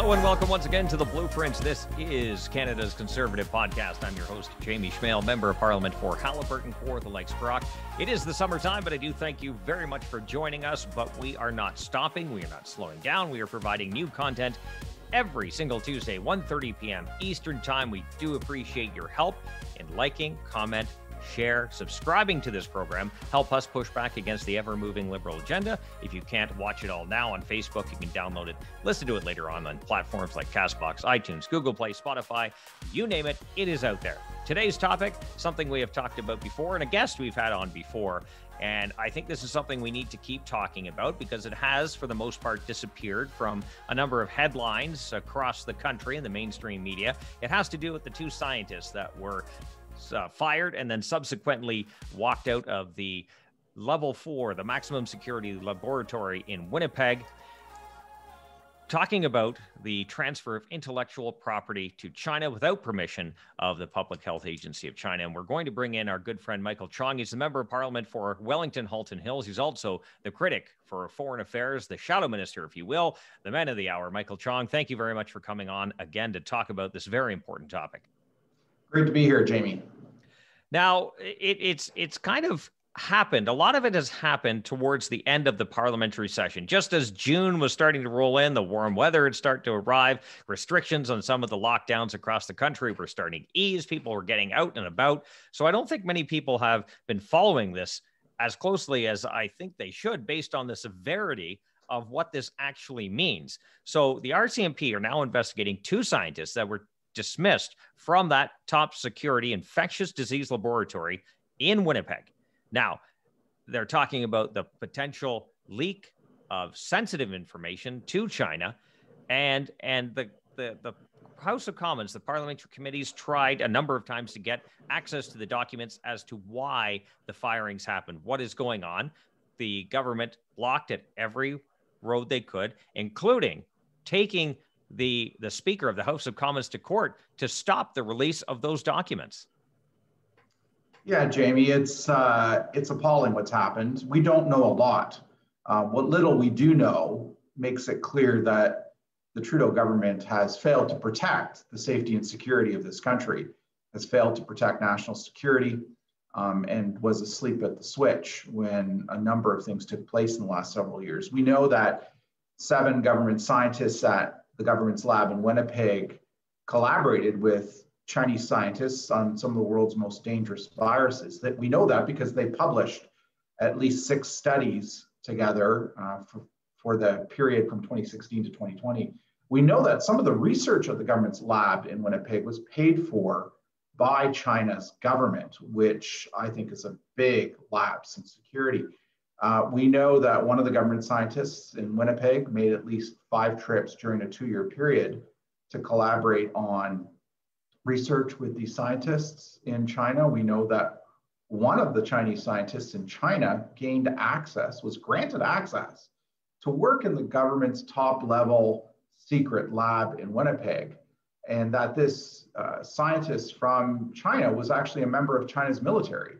Hello and welcome once again to The Blueprints. This is Canada's Conservative Podcast. I'm your host, Jamie Schmale, Member of Parliament for Haliburton, Kawartha Lakes Brock. It is the summertime, but I do thank you very much for joining us. But we are not stopping. We are not slowing down. We are providing new content every single Tuesday, 1:30 p.m. Eastern Time. We do appreciate your help in liking, comment, share, subscribing to this program. Help us push back against the ever-moving liberal agenda. If you can't watch it all now on Facebook, you can download it, listen to it later on platforms like CastBox, iTunes, Google Play, Spotify, you name it, it is out there. Today's topic, something we have talked about before, and a guest we've had on before. And I think this is something we need to keep talking about because it has, for the most part, disappeared from a number of headlines across the country in the mainstream media. It has to do with the two scientists that were fired and then subsequently walked out of the level 4, the maximum security laboratory in Winnipeg, talking about the transfer of intellectual property to China without permission of the Public Health Agency of China. And we're going to bring in our good friend Michael Chong. He's the Member of Parliament for Wellington-Halton Hills. He's also the critic for Foreign Affairs, the shadow minister, if you will, the man of the hour. Michael Chong, thank you very much for coming on again to talk about this very important topic. Great to be here, Jamie. Now, it's kind of happened. A lot of it has happened towards the end of the parliamentary session. Just as June was starting to roll in, the warm weather had started to arrive, restrictions on some of the lockdowns across the country were starting to ease. People were getting out and about. So I don't think many people have been following this as closely as I think they should based on the severity of what this actually means. So the RCMP are now investigating two scientists that were dismissed from that top security infectious disease laboratory in Winnipeg. Now, they're talking about the potential leak of sensitive information to China, and the House of Commons, the parliamentary committees, tried a number of times to get access to the documents as to why the firings happened, what is going on. The government blocked at every road they could, including taking the Speaker of the House of Commons to court to stop the release of those documents. Yeah, Jamie, it's appalling what's happened. We don't know a lot. What little we do know makes it clear that the Trudeau government has failed to protect the safety and security of this country, has failed to protect national security, and was asleep at the switch when a number of things took place in the last several years. We know that 7 government scientists at the government's lab in Winnipeg collaborated with Chinese scientists on some of the world's most dangerous viruses. That we know that because they published at least 6 studies together for the period from 2016 to 2020. We know that some of the research at the government's lab in Winnipeg was paid for by China's government, which I think is a big lapse in security. We know that one of the government scientists in Winnipeg made at least 5 trips during a 2-year period to collaborate on research with these scientists in China. We know that one of the Chinese scientists in China was granted access to work in the government's top level secret lab in Winnipeg, and that this scientist from China was actually a member of China's military.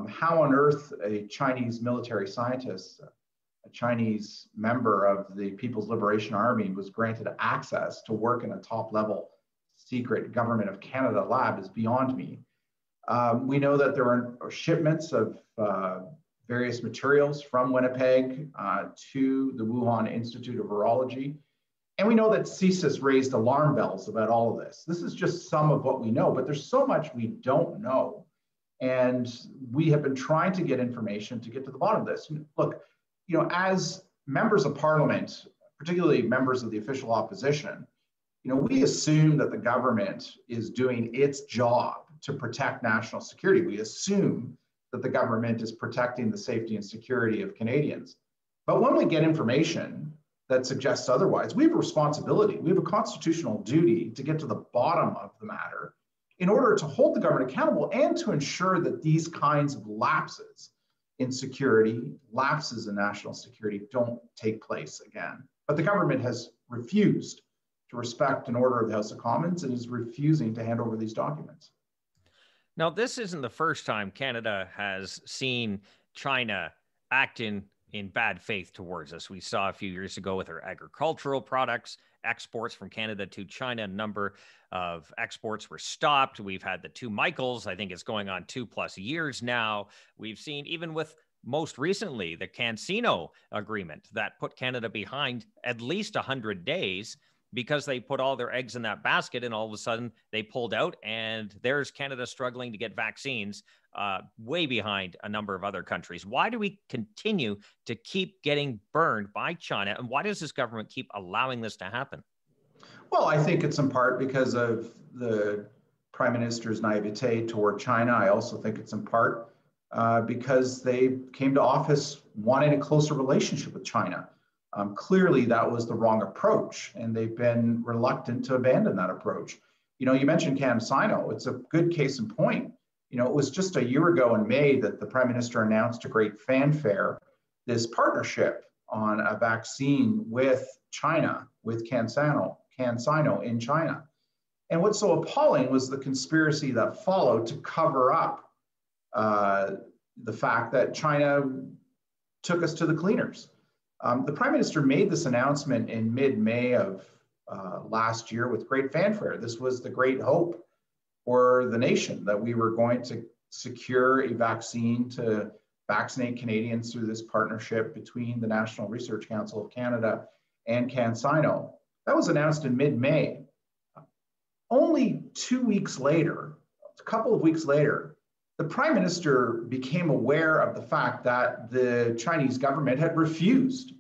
How on earth a Chinese military scientist, a Chinese member of the People's Liberation Army, was granted access to work in a top-level secret Government of Canada lab is beyond me. We know that there are shipments of various materials from Winnipeg to the Wuhan Institute of Virology. And we know that CSIS raised alarm bells about all of this. This is just some of what we know, but there's so much we don't know. And we have been trying to get information to get to the bottom of this. Look, as members of parliament, particularly members of the official opposition, we assume that the government is doing its job to protect national security. We assume that the government is protecting the safety and security of Canadians. But when we get information that suggests otherwise, we have a responsibility. We have a constitutional duty to get to the bottom of the matter in order to hold the government accountable and to ensure that these kinds of lapses in security, lapses in national security don't take place again. But the government has refused to respect an order of the House of Commons and is refusing to hand over these documents. Now, this isn't the first time Canada has seen China act in bad faith towards us. We saw a few years ago with our agricultural products exports from Canada to China. A number of exports were stopped. We've had the two Michaels. I think it's going on 2+ years now. We've seen, even with most recently, the CanSino agreement that put Canada behind at least 100 days because they put all their eggs in that basket, and all of a sudden they pulled out, and there's Canada struggling to get vaccines, way behind a number of other countries. Why do we continue to keep getting burned by China, and why does this government keep allowing this to happen? Well, I think it's in part because of the Prime Minister's naivete toward China. I also think it's in part because they came to office wanting a closer relationship with China. Clearly, that was the wrong approach, and they've been reluctant to abandon that approach. You know, you mentioned CanSino. It's a good case in point. You know, it was just a year ago in May that the Prime Minister announced to great fanfare this partnership on a vaccine with China, with CanSino in China. And what's so appalling was the conspiracy that followed to cover up the fact that China took us to the cleaners. The Prime Minister made this announcement in mid-May of last year with great fanfare. This was the great hope for the nation, that we were going to secure a vaccine to vaccinate Canadians through this partnership between the National Research Council of Canada and CanSino. That was announced in mid-May. Only 2 weeks later, a couple of weeks later, the Prime Minister became aware of the fact that the Chinese government had refused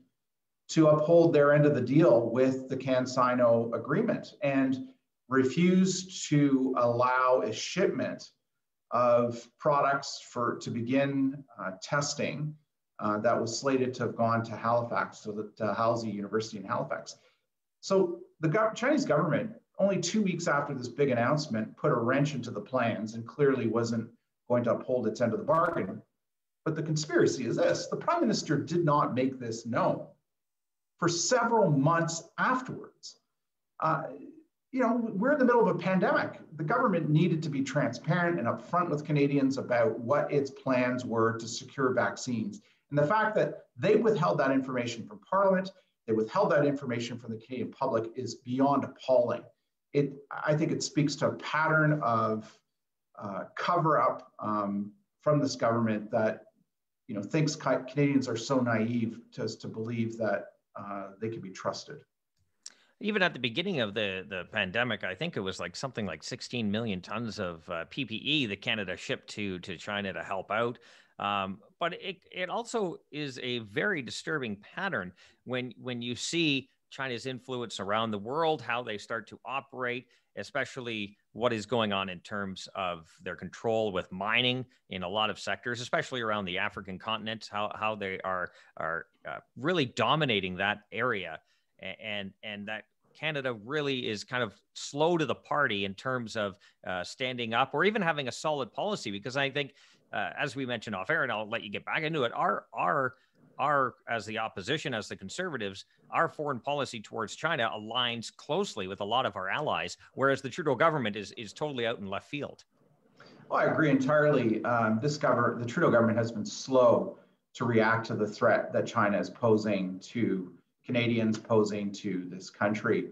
to uphold their end of the deal with the CanSino agreement and refused to allow a shipment of products to begin testing that was slated to have gone to Halifax, so to Halsey University in Halifax. So the Chinese government, only 2 weeks after this big announcement, put a wrench into the plans and clearly wasn't going to uphold its end of the bargain. But the conspiracy is this: the Prime Minister did not make this known for several months afterwards. You know, we're in the middle of a pandemic. The government needed to be transparent and upfront with Canadians about what its plans were to secure vaccines. And the fact that they withheld that information from Parliament, they withheld that information from the Canadian public, is beyond appalling. I think it speaks to a pattern of cover-up from this government that, you know, thinks Canadians are so naive to believe that they can be trusted. Even at the beginning of the pandemic, I think it was like something like 16 million tons of PPE that Canada shipped to China to help out. But it also is a very disturbing pattern when you see China's influence around the world, how they start to operate, especially what is going on in terms of their control with mining in a lot of sectors, especially around the African continent, how they are really dominating that area. And that Canada really is kind of slow to the party in terms of standing up or even having a solid policy. Because I think, as we mentioned off air, and I'll let you get back into it, our as the opposition, as the Conservatives, our foreign policy towards China aligns closely with a lot of our allies, whereas the Trudeau government is totally out in left field. Well, I agree entirely. The Trudeau government has been slow to react to the threat that China is posing to Canadians, posing to this country.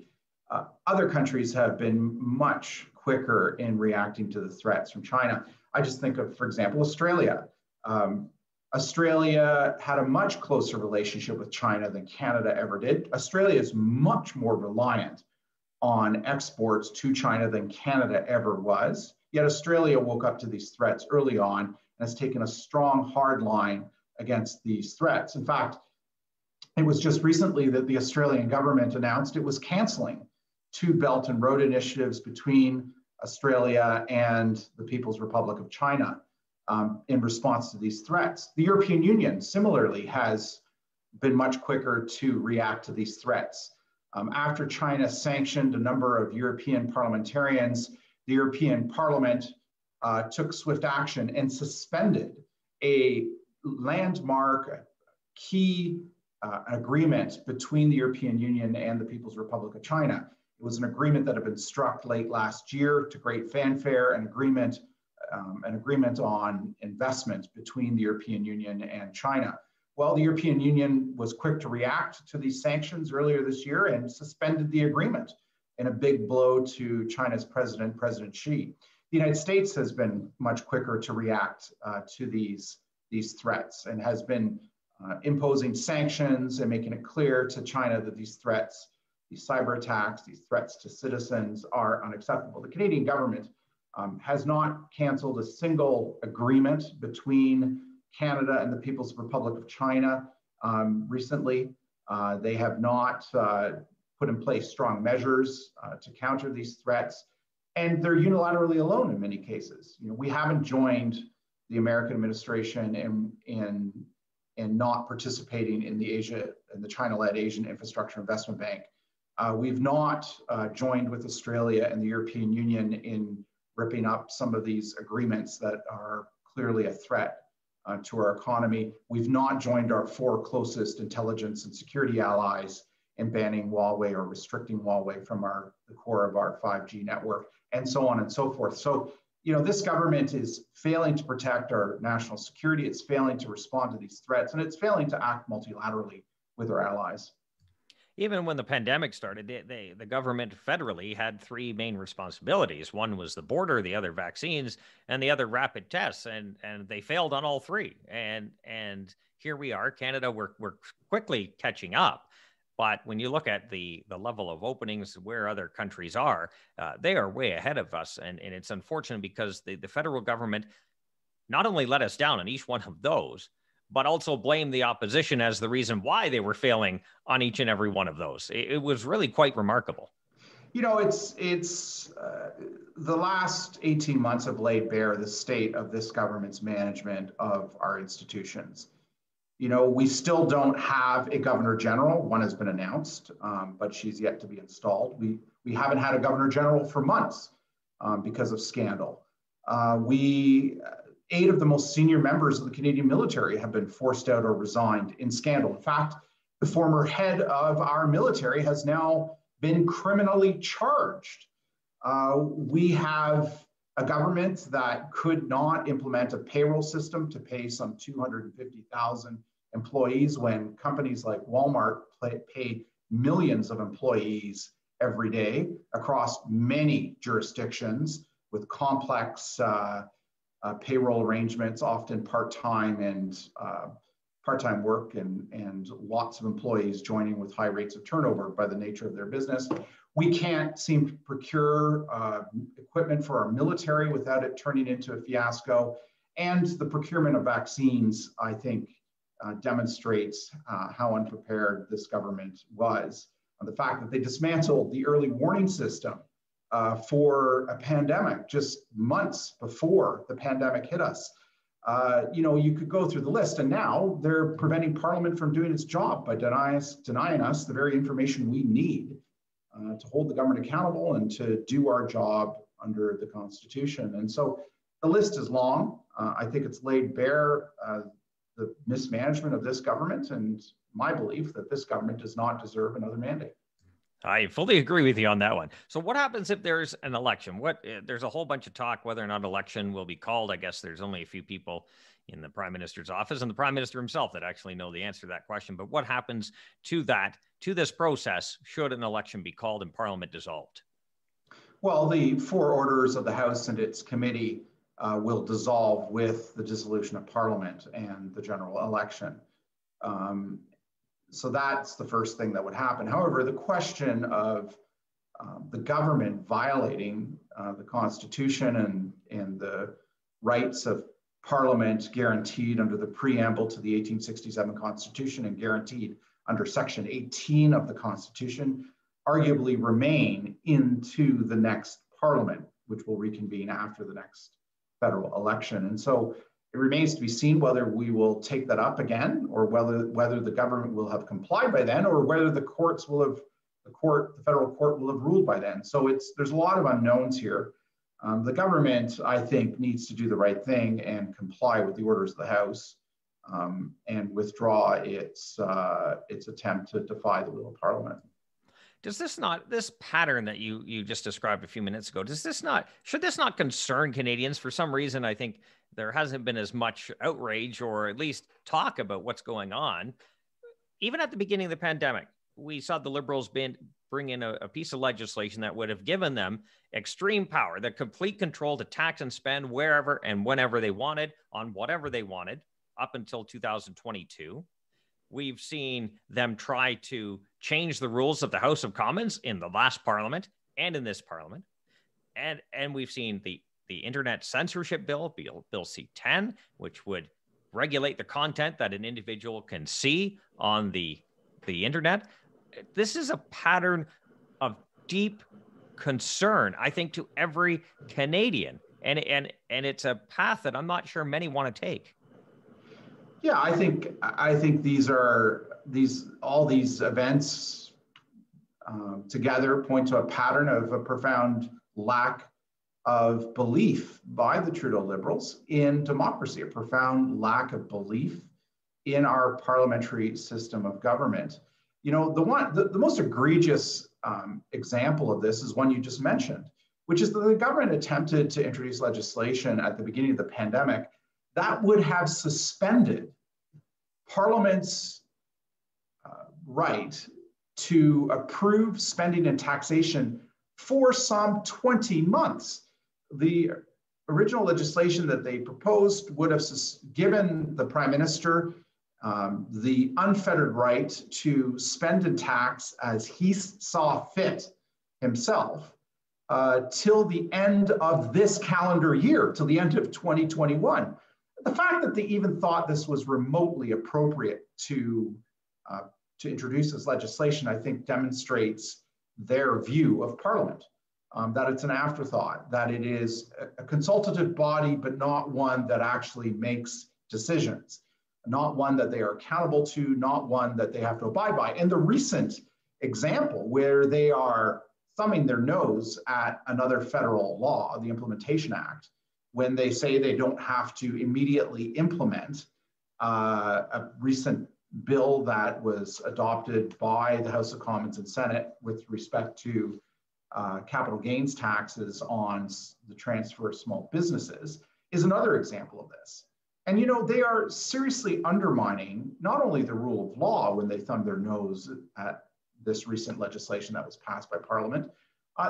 Other countries have been much quicker in reacting to the threats from China. I just think of, for example, Australia. Australia had a much closer relationship with China than Canada ever did. Australia is much more reliant on exports to China than Canada ever was. Yet Australia woke up to these threats early on and has taken a strong, hard line against these threats. In fact, it was just recently that the Australian government announced it was canceling 2 Belt and Road initiatives between Australia and the People's Republic of China in response to these threats. The European Union similarly has been much quicker to react to these threats. After China sanctioned a number of European parliamentarians, the European Parliament took swift action and suspended a landmark, a key agreement between the European Union and the People's Republic of China. It was an agreement that had been struck late last year to great fanfare, an agreement on investment between the European Union and China. Well, the European Union was quick to react to these sanctions earlier this year and suspended the agreement in a big blow to China's president, President Xi. The United States has been much quicker to react to these threats and has been imposing sanctions and making it clear to China that these threats, these cyber attacks, these threats to citizens are unacceptable. The Canadian government has not canceled a single agreement between Canada and the People's Republic of China recently. They have not put in place strong measures to counter these threats, and they're unilaterally alone in many cases. We haven't joined the American administration in not participating in the China-led Asian Infrastructure Investment Bank. We've not joined with Australia and the European Union in ripping up some of these agreements that are clearly a threat to our economy. We've not joined our 4 closest intelligence and security allies in banning Huawei or restricting Huawei from the core of our 5G network, and so on and so forth. So, this government is failing to protect our national security, it's failing to respond to these threats, and it's failing to act multilaterally with our allies. Even when the pandemic started, the government federally had 3 main responsibilities. One was the border, the other vaccines, and the other rapid tests, and they failed on all 3. And here we are, Canada, we're quickly catching up. But when you look at the level of openings where other countries are, they are way ahead of us. And it's unfortunate because the federal government not only let us down on each one of those, but also blame the opposition as the reason why they were failing on each and every one of those. It was really quite remarkable. It's the last 18 months have laid bare the state of this government's management of our institutions. We still don't have a governor general. One has been announced, but she's yet to be installed. We haven't had a governor general for months because of scandal. 8 of the most senior members of the Canadian military have been forced out or resigned in scandal. In fact, the former head of our military has now been criminally charged. We have a government that could not implement a payroll system to pay some 250,000 employees when companies like Walmart pay millions of employees every day across many jurisdictions with complex payroll arrangements, often part-time and part-time work and lots of employees joining with high rates of turnover by the nature of their business. We can't seem to procure equipment for our military without it turning into a fiasco. And the procurement of vaccines, I think, demonstrates how unprepared this government was. The fact that they dismantled the early warning system for a pandemic just months before the pandemic hit us. You could go through the list, and now they're preventing Parliament from doing its job by denying us the very information we need to hold the government accountable and to do our job under the Constitution. And so the list is long. I think it's laid bare the mismanagement of this government and my belief that this government does not deserve another mandate. I fully agree with you on that one. So what happens if there's an election? There's a whole bunch of talk whether or not election will be called. I guess there's only a few people in the Prime Minister's office and the Prime Minister himself that actually know the answer to that question. But what happens to this process should an election be called and Parliament dissolved? Well, the 4 orders of the House and its committee will dissolve with the dissolution of Parliament and the general election. So that's the first thing that would happen. However, the question of the government violating the Constitution and the rights of Parliament guaranteed under the preamble to the 1867 Constitution and guaranteed under Section 18 of the Constitution arguably remain into the next Parliament, which will reconvene after the next federal election. And so it remains to be seen whether we will take that up again, or whether the government will have complied by then, or whether the federal court will have ruled by then. So there's a lot of unknowns here. The government, I think, needs to do the right thing and comply with the orders of the House and withdraw its attempt to defy the will of Parliament. does this pattern that you just described a few minutes ago, should this not concern Canadians? For some reason, I think there hasn't been as much outrage or at least talk about what's going on. Even at the beginning of the pandemic, we saw the Liberals bring in a piece of legislation that would have given them extreme power, the complete control to tax and spend wherever and whenever they wanted on whatever they wanted up until 2022. We've seen them try to change the rules of the House of Commons in the last Parliament and in this Parliament. And we've seen the Internet Censorship Bill, Bill C-10, which would regulate the content that an individual can see on the Internet. This is a pattern of deep concern, I think, to every Canadian. And it's a path that I'm not sure many want to take. Yeah, I think all these events together point to a pattern of a profound lack of belief by the Trudeau Liberals in democracy, a profound lack of belief in our parliamentary system of government. You know, the most egregious example of this is one you just mentioned, which is that the government attempted to introduce legislation at the beginning of the pandemic that would have suspended Parliament's right to approve spending and taxation for some 20 months. The original legislation that they proposed would have given the Prime Minister the unfettered right to spend and tax as he saw fit himself till the end of this calendar year, till the end of 2021. The fact that they even thought this was remotely appropriate to introduce this legislation, I think, demonstrates their view of Parliament, that it's an afterthought, that it is a consultative body, but not one that actually makes decisions, not one that they are accountable to, not one that they have to abide by. And the recent example where they are thumbing their nose at another federal law, the Implementation Act, when they say they don't have to immediately implement a recent bill that was adopted by the House of Commons and Senate with respect to capital gains taxes on the transfer of small businesses, is another example of this. And you know, they are seriously undermining not only the rule of law when they thumb their nose at this recent legislation that was passed by Parliament,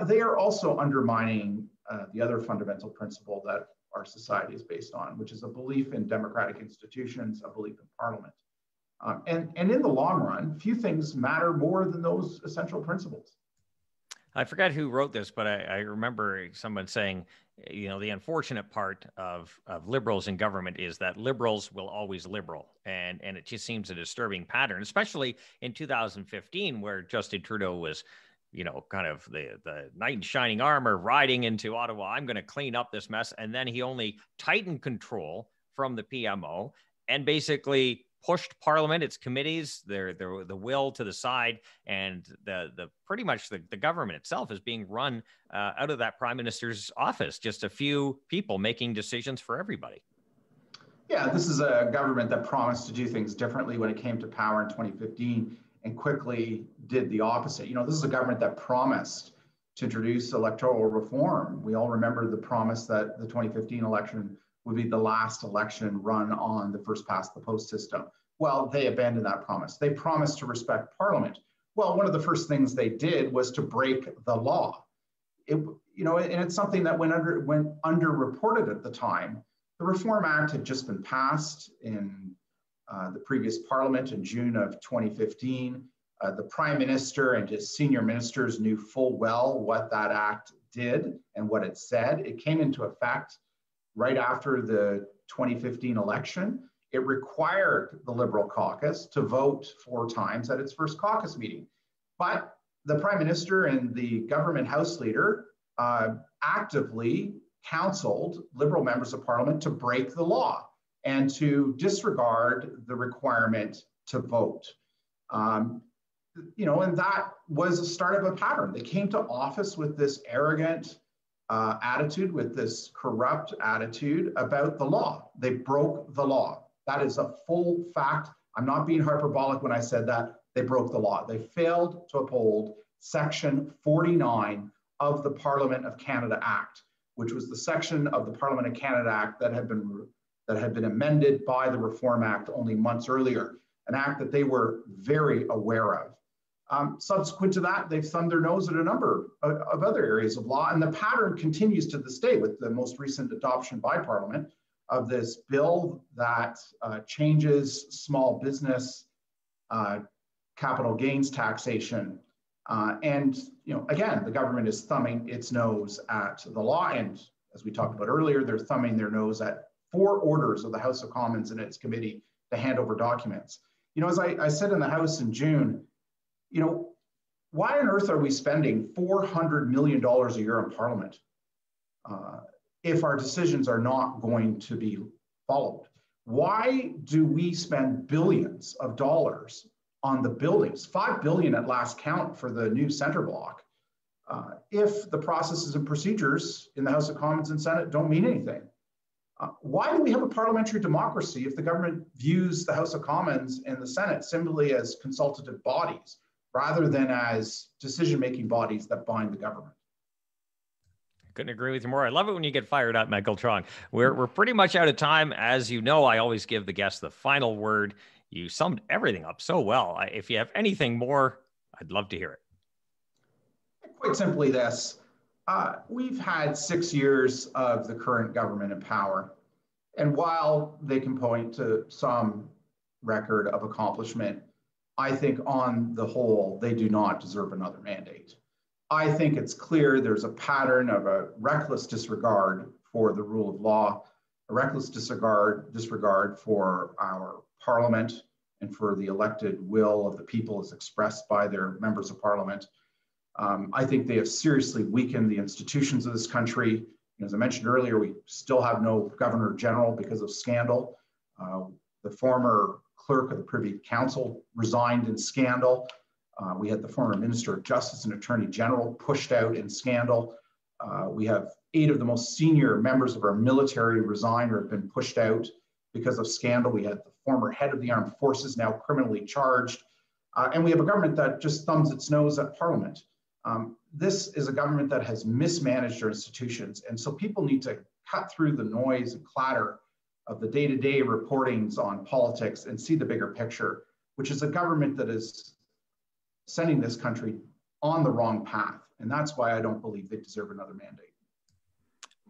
they are also undermining the other fundamental principle that our society is based on, which is a belief in democratic institutions, a belief in Parliament. And in the long run, few things matter more than those essential principles. I forgot who wrote this, but I remember someone saying, you know, the unfortunate part of Liberals in government is that Liberals will always liberal. And it just seems a disturbing pattern, especially in 2015, where Justin Trudeau was, you know, kind of the knight in shining armor riding into Ottawa. I'm going to clean up this mess. And then he only tightened control from the PMO and basically pushed Parliament, its committees, the will to the side, and the pretty much the government itself is being run out of that Prime Minister's office. Just a few people making decisions for everybody. Yeah, this is a government that promised to do things differently when it came to power in 2015 and quickly did the opposite. You know, this is a government that promised to introduce electoral reform. We all remember the promise that the 2015 election would be the last election run on the first past the post system. Well, they abandoned that promise. They promised to respect Parliament. Well, one of the first things they did was to break the law. And it's something that went underreported at the time. The Reform Act had just been passed in the previous Parliament in June of 2015. The Prime Minister and his senior ministers knew full well what that act did and what it said. It came into effect right after the 2015 election. It required the Liberal caucus to vote 4 times at its first caucus meeting. But the Prime Minister and the government House Leader actively counseled Liberal members of Parliament to break the law and to disregard the requirement to vote. And that was the start of a pattern. They came to office with this arrogant attitude, with this corrupt attitude about the law. They broke the law. That is a full fact. I'm not being hyperbolic when I said that. They broke the law. They failed to uphold Section 49 of the Parliament of Canada Act, which was the section of the Parliament of Canada Act that had been amended by the Reform Act only months earlier, an act that they were very aware of. Subsequent to that, they've thumbed their nose at a number of other areas of law, and the pattern continues to this day with the most recent adoption by Parliament of this bill that changes small business capital gains taxation. And again, the government is thumbing its nose at the law, and as we talked about earlier, they're thumbing their nose at 4 orders of the House of Commons and its committee to hand over documents. As I said in the House in June, why on earth are we spending $400 million a year in Parliament if our decisions are not going to be followed? Why do we spend billions of dollars on the buildings, $5 billion at last count for the new center block, if the processes and procedures in the House of Commons and Senate don't mean anything? Why do we have a parliamentary democracy if the government views the House of Commons and the Senate simply as consultative bodies rather than as decision-making bodies that bind the government? Couldn't agree with you more. I love it when you get fired up, Michael Chong. We're pretty much out of time. As you know, I always give the guests the final word. You summed everything up so well. If you have anything more, I'd love to hear it. Quite simply this. We've had 6 years of the current government in power. And while they can point to some record of accomplishment, I think on the whole, they do not deserve another mandate. I think it's clear there's a pattern of a reckless disregard for the rule of law, a reckless disregard for our Parliament and for the elected will of the people as expressed by their members of Parliament. I think they have seriously weakened the institutions of this country. As I mentioned earlier, we still have no Governor General because of scandal. The former clerk of the Privy Council resigned in scandal. We had the former Minister of Justice and Attorney General pushed out in scandal. We have 8 of the most senior members of our military resign or have been pushed out because of scandal. We had the former head of the armed forces now criminally charged. And we have a government that just thumbs its nose at Parliament. This is a government that has mismanaged our institutions. And so people need to cut through the noise and clatter of the day-to-day reportings on politics and see the bigger picture, which is a government that is sending this country on the wrong path. And that's why I don't believe they deserve another mandate.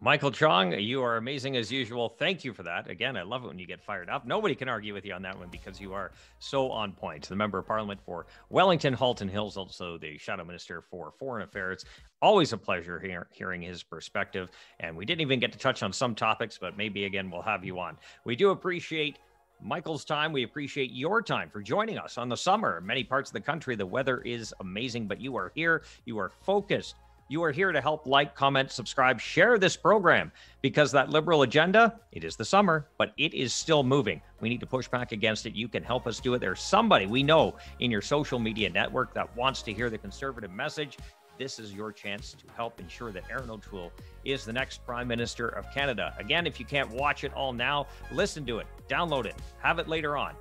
Michael Chong, you are amazing as usual. Thank you for that. Again, I love it when you get fired up. Nobody can argue with you on that one because you are so on point. The Member of Parliament for Wellington-Halton Hills, also the Shadow Minister for Foreign Affairs. Always a pleasure hearing his perspective. And we didn't even get to touch on some topics, but maybe again, we'll have you on. We do appreciate Michael's time. We appreciate your time for joining us on the summer. In many parts of the country, the weather is amazing, but you are here. You are focused. You are here to help like, comment, subscribe, share this program because that liberal agenda, it is the summer, but it is still moving. We need to push back against it. You can help us do it. There's somebody we know in your social media network that wants to hear the conservative message. This is your chance to help ensure that Erin O'Toole is the next Prime Minister of Canada. Again, if you can't watch it all now, listen to it, download it, have it later on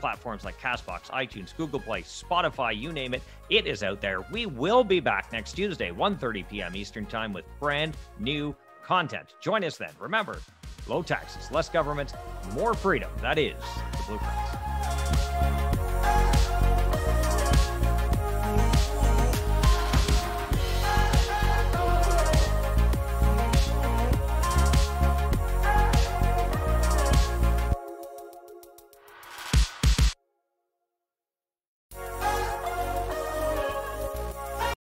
platforms like CastBox, iTunes, Google Play, Spotify, you name it. It is out there. We will be back next Tuesday, 1:30 p.m. Eastern Time with brand new content. Join us then. Remember, low taxes, less government, more freedom. That is the Blueprint.